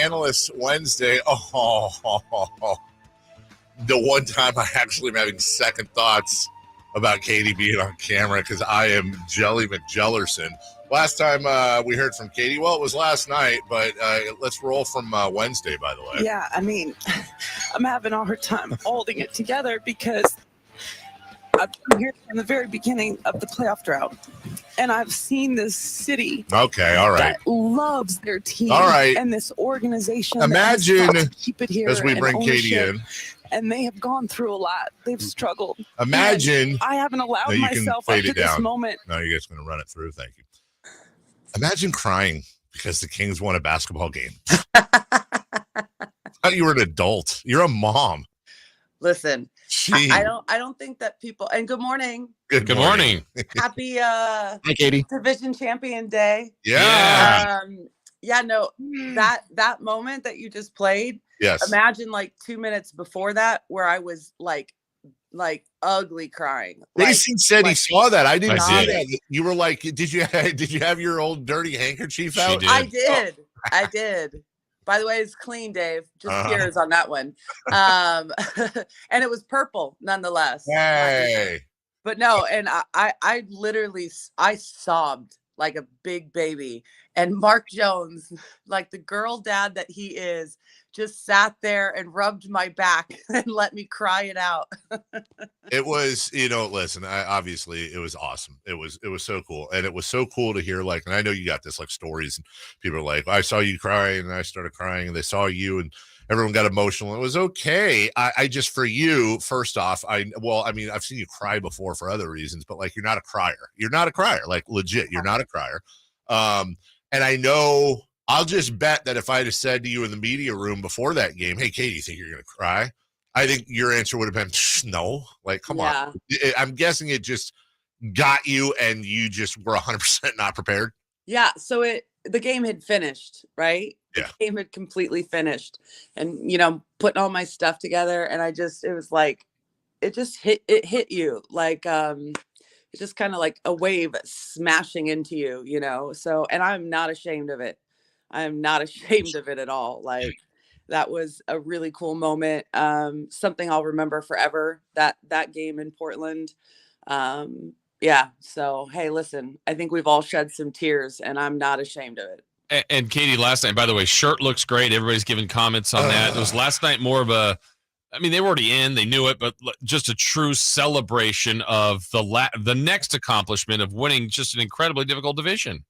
Analyst Wednesday. The one time I actually am having second thoughts about Kayte being on camera because I am Jelly McJellerson. Last time we heard from Kayte, well, it was last night, but let's roll from Wednesday, by the way. Yeah, I mean, I'm having a hard time holding it together because I've been here from the very beginning of the playoff drought, and I've seen this city that loves their team and this organization. Imagine that to keep it here as we bring Kayte in. And they have gone through a lot. They've struggled. Imagine. And I haven't allowed myself up to this moment. No, you guys are going to run it through. Thank you. Imagine crying because the Kings won a basketball game. I thought you were an adult. You're a mom. Listen, I don't think that people. And good morning. Good morning. Happy Hi, Kayte. Division Champion Day. Yeah. That moment that you just played. Yes. Imagine like 2 minutes before that where I was like ugly crying. Mason said he saw that. I didn't see that. You were like, did you have your old dirty handkerchief out? I did. I did. By the way, it's clean, Dave. Just tears on that one. And it was purple nonetheless. Hey. But no, and I literally sobbed like a big baby. And Mark Jones, like the girl dad that he is, just sat there and rubbed my back and let me cry it out. It was, listen, obviously it was awesome. It was so cool. And it was so cool to hear, like, and I know you got this like stories and people are like, I saw you crying and I started crying and they saw you and everyone got emotional. It was okay. I just, for you, first off, I've seen you cry before for other reasons, but like, you're not a crier. You're not a crier, like legit. You're not a crier. And I know I'll just bet that if I'd have said to you in the media room before that game, hey, Kayte, you think you're going to cry? I think your answer would have been no. Like, come on. I'm guessing it just got you and you just were 100% not prepared. Yeah. So the game had finished, right? Yeah. The game had completely finished and, putting all my stuff together. And it was like, it hit you like, it's just kind of like a wave smashing into you, so, and I'm not ashamed of it. I am not ashamed of it at all. Like that was a really cool moment. Something I'll remember forever, that game in Portland. Yeah. So, hey, listen, I think we've all shed some tears and I'm not ashamed of it. And Kayte, last night, by the way, shirt looks great. Everybody's giving comments on that. It was last night more of they were already in, they knew it, but just a true celebration of the next accomplishment of winning just an incredibly difficult division.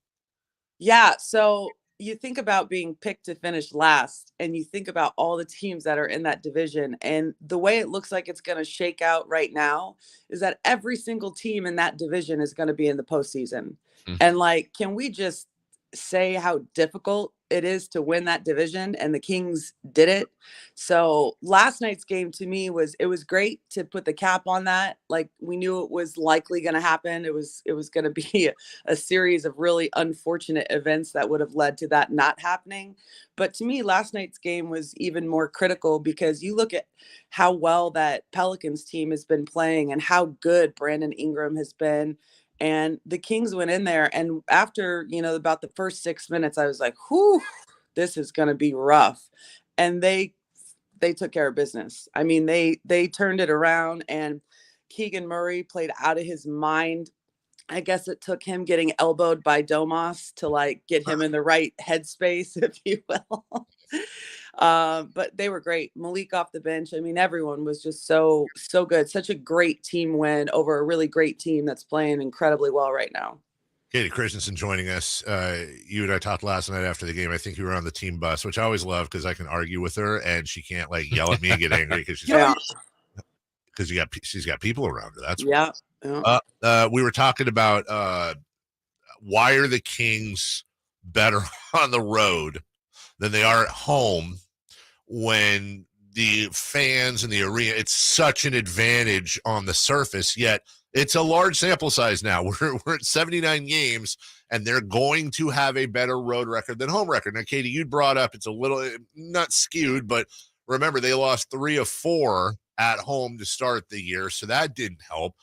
Yeah. So you think about being picked to finish last and you think about all the teams that are in that division, and the way it looks like it's going to shake out right now is that every single team in that division is going to be in the postseason. Mm-hmm. And like, can we just say how difficult it is to win that division, and the Kings did it. So last night's game to me was great to put the cap on that. Like we knew it was likely going to happen. It was going to be a series of really unfortunate events that would have led to that not happening. But to me, last night's game was even more critical because you look at how well that Pelicans team has been playing and how good Brandon Ingram has been. And the Kings went in there, and after, about the first 6 minutes, I was like, whew, this is going to be rough. And they took care of business. I mean, they turned it around, and Keegan Murray played out of his mind. I guess it took him getting elbowed by Domas to like get him in the right headspace, if you will. But they were great. Malik off the bench. I mean, everyone was just so good. Such a great team win over a really great team that's playing incredibly well right now. Kayte Christensen joining us. You and I talked last night after the game. I think you were on the team bus, which I always love because I can argue with her and she can't like yell at me and get angry because she's got people around her. That's we were talking about why are the Kings better on the road than they are at home when the fans in the arena, it's such an advantage on the surface, yet it's a large sample size now. We're at 79 games, and they're going to have a better road record than home record. Now, Kayte, you brought up it's a little not skewed, but remember they lost 3 of 4 at home to start the year, so that didn't help.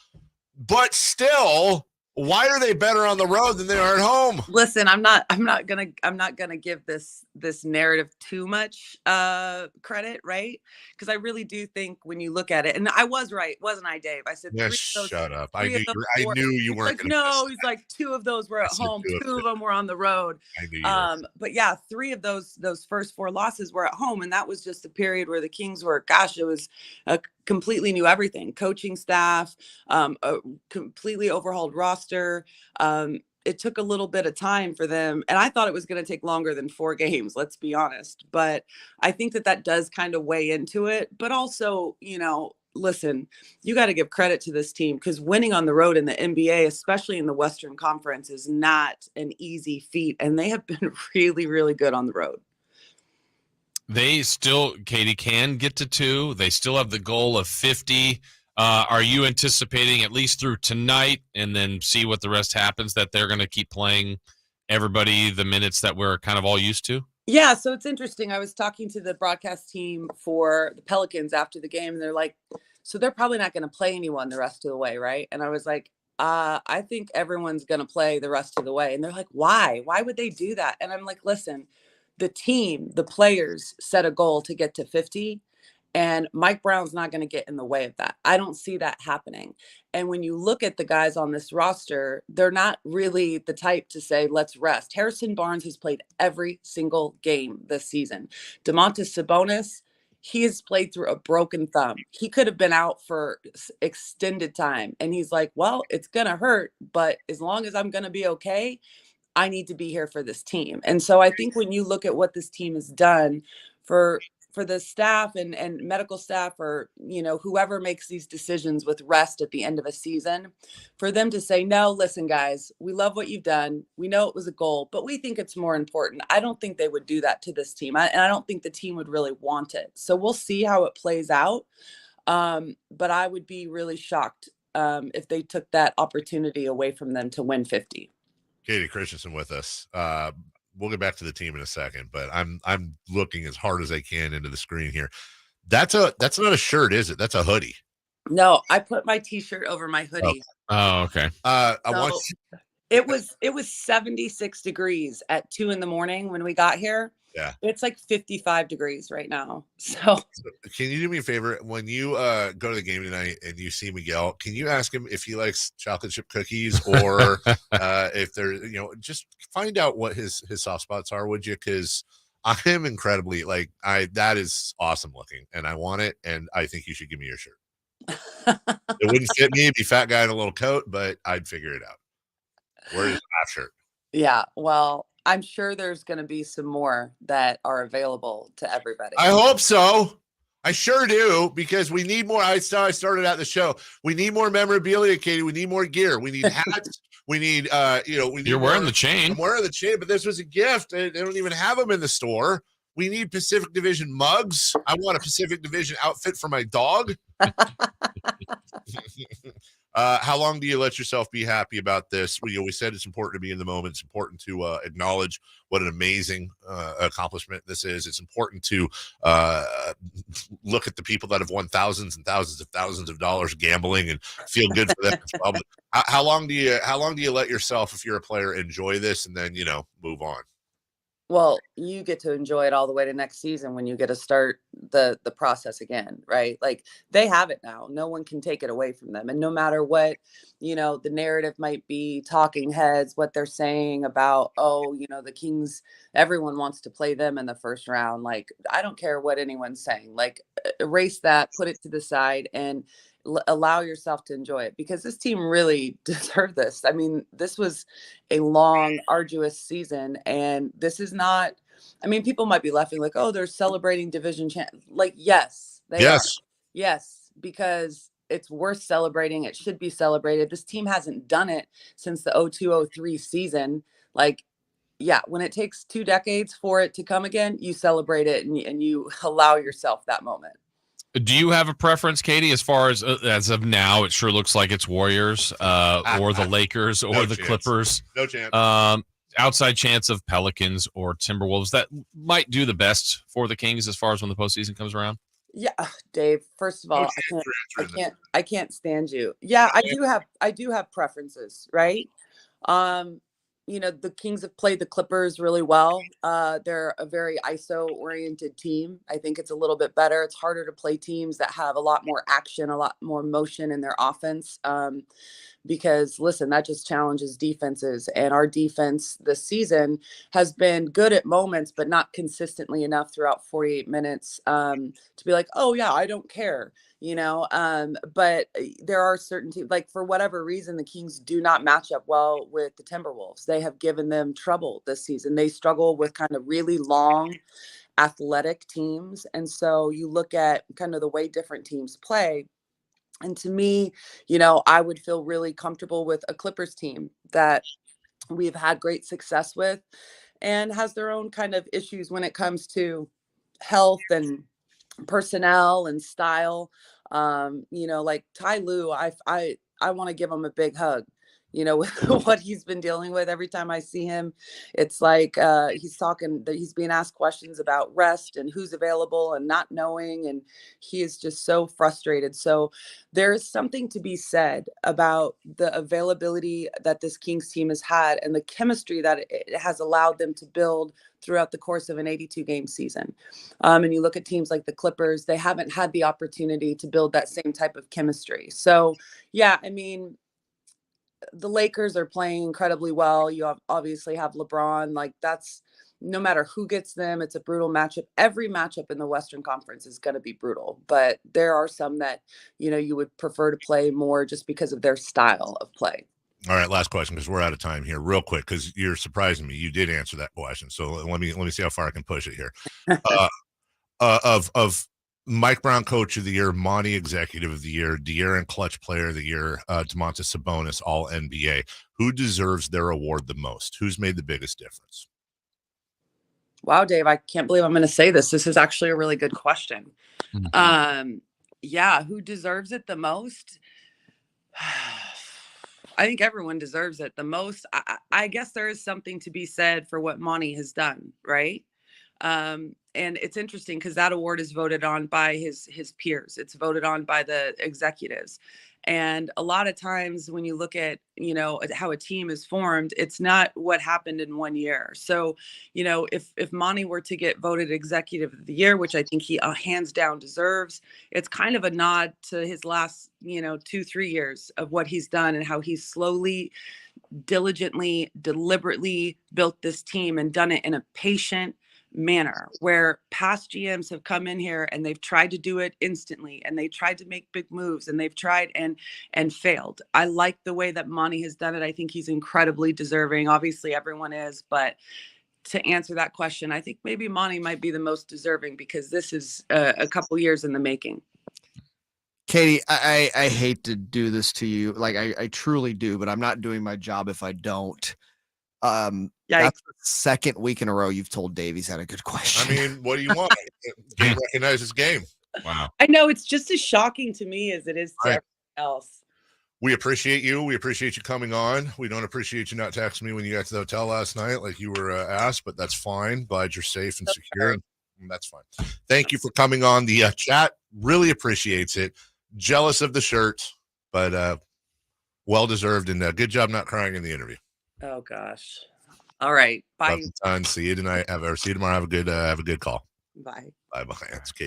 But still, Why are they better on the road than they are at home? Listen, I'm not gonna give this narrative too much credit, right? Because I really do think when you look at it, and I was right, wasn't I, Dave? I said Yes, shut up. I four. knew you He's weren't like, going to no, he's like, 2 of those were at home, 2 of them were on the road. I knew you were. But yeah, 3 of those first 4 losses were at home, and that was just a period where the Kings were, gosh, it was a completely new everything, coaching staff, a completely overhauled roster. It took a little bit of time for them, and I thought it was going to take longer than 4 games, let's be honest. But I think that does kind of weigh into it. But also, listen, you got to give credit to this team, because winning on the road in the NBA, especially in the Western Conference, is not an easy feat, and they have been really, really good on the road. They still, Kayte, can get to 2. They still have the goal of 50. Are you anticipating, at least through tonight and then see what the rest happens, that they're going to keep playing everybody the minutes that we're kind of all used to? Yeah, so it's interesting. I was talking to the broadcast team for the Pelicans after the game, and they're like, so they're probably not going to play anyone the rest of the way, right? And I was like, I think everyone's going to play the rest of the way. And they're like, why? Why would they do that? And I'm like, listen, the team, the players set a goal to get to 50. And Mike Brown's not going to get in the way of that. I don't see that happening. And when you look at the guys on this roster, they're not really the type to say, let's rest. Harrison Barnes has played every single game this season. Domantas Sabonis, he has played through a broken thumb. He could have been out for extended time. And he's like, well, it's going to hurt, but as long as I'm going to be okay, I need to be here for this team. And so I think when you look at what this team has done for the staff and medical staff, or, whoever makes these decisions with rest at the end of a season, for them to say, no, listen, guys, we love what you've done. We know it was a goal, but we think it's more important. I don't think they would do that to this team. And I don't think the team would really want it. So we'll see how it plays out. But I would be really shocked if they took that opportunity away from them to win 50. Kayte Christensen with us. We'll get back to the team in a second, but I'm looking as hard as I can into the screen here. That's not a shirt, is it? That's a hoodie. No, I put my t-shirt over my hoodie. Oh, okay. It was 76 degrees at 2 a.m. when we got here. Yeah. It's like 55 degrees right now. So can you do me a favor? When you go to the game tonight and you see Miguel, can you ask him if he likes chocolate chip cookies, or if they're, just find out what his soft spots are, would you? Because I am incredibly, that is awesome looking, and I want it, and I think you should give me your shirt. It wouldn't fit me, it'd be fat guy in a little coat, but I'd figure it out. Where's the half shirt? Yeah, well, I'm sure there's going to be some more that are available to everybody. I hope so. I sure do, because we need more. I started out the show. We need more memorabilia, Kayte. We need more gear. We need hats. We need, we need. You're wearing the chain. I'm wearing the chain, but this was a gift. They don't even have them in the store. We need Pacific Division mugs. I want a Pacific Division outfit for my dog. How long do you let yourself be happy about this? We said it's important to be in the moment. It's important to acknowledge what an amazing accomplishment this is. It's important to look at the people that have won thousands and thousands of dollars gambling and feel good for them as well. But how long do you let yourself, if you're a player, enjoy this and then move on? Well, you get to enjoy it all the way to next season when you get to start the process again, right? Like, they have it now. No one can take it away from them. And no matter what, the narrative might be, talking heads, what they're saying about, the Kings, everyone wants to play them in the first round. Like, I don't care what anyone's saying. Like, erase that, put it to the side, and allow yourself to enjoy it, because this team really deserved this. I mean, this was a long, arduous season, and this is not, people might be laughing like, oh, they're celebrating division like, yes, they are. Yes, because it's worth celebrating. It should be celebrated. This team hasn't done it since the 02-03 season. Like, yeah, when it takes 2 decades for it to come again, you celebrate it and you allow yourself that moment. Do you have a preference, Kayte, as far as of now? It sure looks like it's Warriors or the Lakers or the Clippers. No chance. Outside chance of Pelicans or Timberwolves that might do the best for the Kings as far as when the postseason comes around? Yeah, Dave, first of all, I can't stand you. Yeah, I do have preferences, right? Um, the Kings have played the Clippers really well. They're a very ISO oriented team. I think it's a little bit better. It's harder to play teams that have a lot more action, a lot more motion in their offense. Because listen, that just challenges defenses. And our defense this season has been good at moments, but not consistently enough throughout 48 minutes to be like, oh, yeah, I don't care. But there are certain teams, like for whatever reason, the Kings do not match up well with the Timberwolves. They have given them trouble this season. They struggle with kind of really long, athletic teams. And so you look at kind of the way different teams play. And to me, I would feel really comfortable with a Clippers team that we've had great success with and has their own kind of issues when it comes to health and personnel and style. Like Ty Lue, I want to give him a big hug. With what he's been dealing with. Every time I see him, it's like he's being asked questions about rest and who's available and not knowing, and he is just so frustrated. So there is something to be said about the availability that this Kings team has had and the chemistry that it has allowed them to build throughout the course of an 82-game season. And you look at teams like the Clippers, they haven't had the opportunity to build that same type of chemistry. So, yeah, I mean, the Lakers are playing incredibly well. You obviously have LeBron. Like that's no matter who gets them, it's a brutal matchup. Every matchup in the Western Conference is going to be brutal, but there are some that, you would prefer to play more just because of their style of play. All right, last question because we're out of time here. Real quick, because you're surprising me. You did answer that question, so let me see how far I can push it here. Of Mike Brown Coach of the Year, Monty Executive of the Year, De'Aaron Clutch Player of the Year, Domantas Sabonis All NBA. Who deserves their award the most? Who's made the biggest difference? Wow, Dave, I can't believe I'm going to say this. This is actually a really good question. Mm-hmm. Yeah, who deserves it the most? I think everyone deserves it the most. I guess there is something to be said for what Monty has done, right? And it's interesting because that award is voted on by his peers. It's voted on by the executives. And a lot of times when you look at, how a team is formed, it's not what happened in 1 year. So, if Monty were to get voted executive of the year, which I think he hands down deserves, it's kind of a nod to his last, 2-3 years of what he's done and how he's slowly, diligently, deliberately built this team and done it in a patient manner, where past GMs have come in here and they've tried to do it instantly and they tried to make big moves and they've tried and failed. I like the way that Monty has done it. I think he's incredibly deserving. Obviously everyone is, but to answer that question, I think maybe Monty might be the most deserving because this is a couple years in the making. Kayte, I hate to do this to you. Like I truly do, but I'm not doing my job if I don't. That's the second week in a row you've told Dave he's had a good question. I mean, what do you want? Game recognizes game. Wow. I know it's just as shocking to me as it is to everyone else. We appreciate you. We appreciate you coming on. We don't appreciate you not texting me when you got to the hotel last night like you were asked, but that's fine. Glad you're safe and secure. And that's fine. Thank you for coming on the chat. Really appreciates it. Jealous of the shirt, but well-deserved, and good job not crying in the interview. Oh gosh. All right. Bye. See you tonight. See you tomorrow. Have a good call. Bye. Bye. It's Kayte.